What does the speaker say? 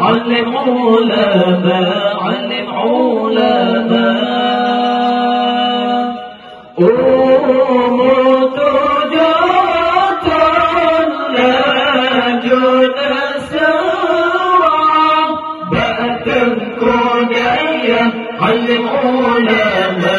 علم علماء علم علماء أموت جات لا جد سرى بأتم كنيا علم علماء